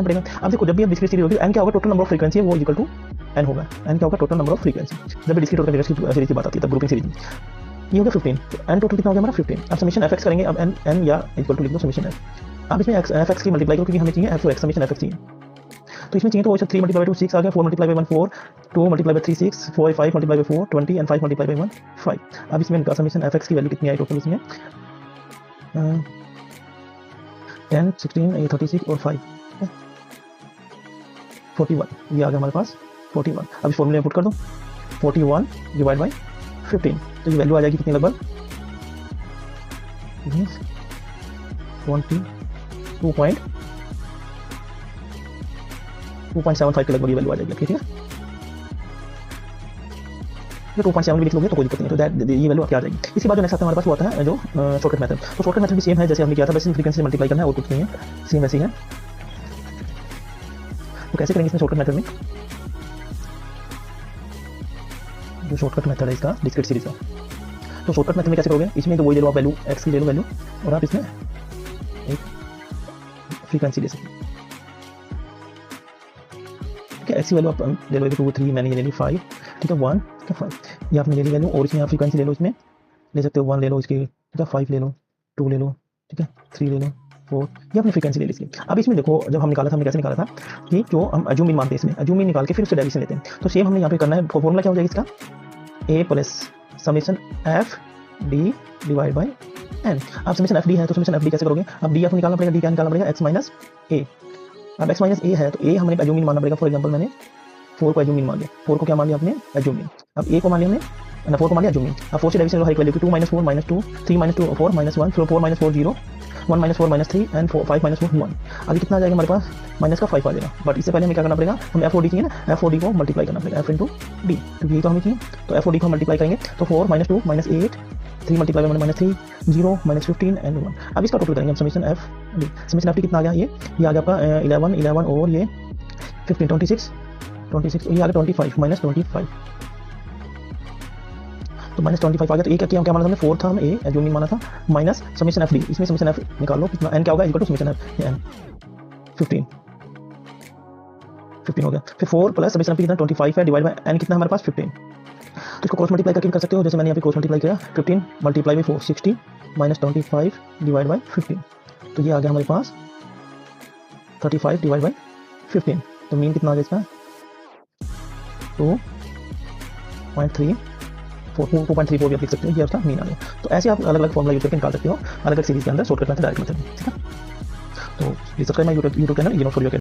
पड़ेगा। अब देखो जब भी डिस्क्रीट सीरीज होगी, एन क्या होगा, टोटल नंबर ऑफ फ्रीक्वेंसी है वो इक्वल टू एन होगा। एन क्या होगा, टोटल नंबर ऑफ फ्रीक्वेंसी। जब भी डिस्क्रीट और कंटीन्यूअस सीरीज की बात आती है तब ग्रुपिंग सीरीज में ये होगा 15। तो एन टोटल कितना हो गया हमारा 15। अब समेशन एफ एक्स करेंगे। अब एन एन या इक्वल टू लिख दो समेशन एफ। अब इसमें एफ एक्स की मल्टीप्लाई करो क्योंकि हमें चाहिए F two x, summation F x चाहिए। तो इसमें चाहिए तो 3 मल्टीप्लाई बाई 2 6 आ गया, 4 multiply by 1 4, 2 multiply by 3 6, 5 multiply by 4 20 and 5 multiply by 1 5। अब इसमें इनका समेशन एफ एक्स की वैल्यू कितनी आई टोटल इसमें 10 16 ये 36 और 5 41। ये आ गया हमारे पास 41। अब इस फॉर्मूले में पुट कर दो 41 डिवाइड बाई 15। तो ये वैल्यू आ जाएगी कितनी लगभग 2.75 के लगभग ये वैल्यू आ जाएगी। ठीक है, 2.7 भी लिख लोगे तो कोई दिक्कत नहीं है। तो ये वैल्यू क्या आ जाएगी। इसके बाद जो नेक्स्ट आता है हमारे पास वो आता है जो शॉर्टकट मेथड। तो शॉर्टकट मेथड भी सेम है जैसे हमने किया था, बस फ्रीक्वेंसी से मल्टीप्लाई करना है और कुछ नहीं है, सेम वैसे ही है। तो कैसे करेंगे इसमें शॉर्टकट मेथड में, जो शॉर्टकट मेथड है इसका डिस्क्रीट सीरीज का। तो शॉर्टकट मेथड में कैसे करोगे, इसमें तो वही ले लो आप वैल्यू एक्स की ले लो वैल्यू, और आप इसमें एक फ्रीक्वेंसी ले सकते हो। ठीक है, एक्स की वैल्यू आप ले लो 2 3, मैंने ये ले ली 5। ठीक है 1 ठीक है 5 ये आपने ले ली वैल्यू, और इसमें आप फ्रीक्वेंसी ले लो, इसमें ले सकते हो 1 ले लो इसकी, ठीक है 5 ले लो, 2 ले लो, ठीक है 3 ले लो, 4 ये अपनी फ्रीक्वेंसी ले ली इसकी। अब इसमें देखो जब हम निकाला था, हमने कैसे निकाला था कि जो हम अज्यूम मीन मानते हैं, इसमें अज्यूम मीन निकाल के फिर उससे डेविएशन लेते हैं। तो सेम हमने यहाँ पे करना है। फॉर्मूला क्या हो जाएगा इसका, A plus summation F d divide by n. अब समेशन एफ डी है तो समेशन एफ डी कैसे करोगे, अब डी आपको निकालना पड़ेगा, डी क्या निकालना पड़ेगा एक्स माइनस ए। अब एक्स माइनस ए है तो ए हमने अज्यूम मीन मानना पड़ेगा। फॉर एग्जाम्पल मैंने 4 को अज्यूम मीन मान लिया, 4 को क्या मान लिया आपने अज्यूम मीन। अब ए को मान लिया हमने ना, 4 को मान लिया अज्यूम मीन। अब 4 से डेविएशन लो हर एक वैल्यू की, 2 -4 -2 3 -2 4 -1 4 -4 0 1 -4 -3 एंड 5 -4 1। अभी कितना आ जाएगा हमारे पास, माइनस का 5 आ जाएगा। बट इससे पहले हमें क्या करना पड़ेगा, हमें एफ ओ डी चाहिए ना, एफ ओ डी को मल्टीप्लाई करना पड़ेगा, एफ इंटू डी, क्योंकि ये तो हमें चाहिए। तो एफ ओ डी को मल्टीप्लाई करेंगे तो 4 -2 -8 3 मल्टीप्लाई बाई -3 0 -15 एंड 1। अब इसका टोटल करेंगे हम summation F D. Summation F D कितना आ गया, ये आ गया आपका 11 और ये 15 26 26 ये आ गया 25 -25। तो -25 आ गया। तो ए क्या माना हमने 4 था, हम ए अज्यूम मीन माना था, माइनस समेशन एफ डी। इसमें समेशन एफ निकाल लो कितना, एन क्या होगा equal to summation F N 15 हो गया। फिर 4 प्लस समेशन एफ कितना 25 है डिवाइड बाय एन कितना हमारे पास 15। तो इसको क्रॉस मल्टीप्लाई करके कर सकते हो, जैसे मैंने यहाँ पे क्रॉस मल्टीप्लाई किया 15 मल्टीप्लाई बाई 4 60 -25 डिवाइड बाई 15। तो ये आ गया हमारे पास 35 डिवाइड बाई 15। तो मीन कितना आ गया इसका 2.34 2.34 भी आप लिख सकते हो, ये आपका मीन आ गया। तो ऐसे आप अलग अलग फॉर्मूला यूज करके निकाल सकते हो अलग अलग सीरीज के अंदर शॉर्टकट मेथड, डायरेक्ट मेथड। ठीक है, तो please subscribe my YouTube channel, for your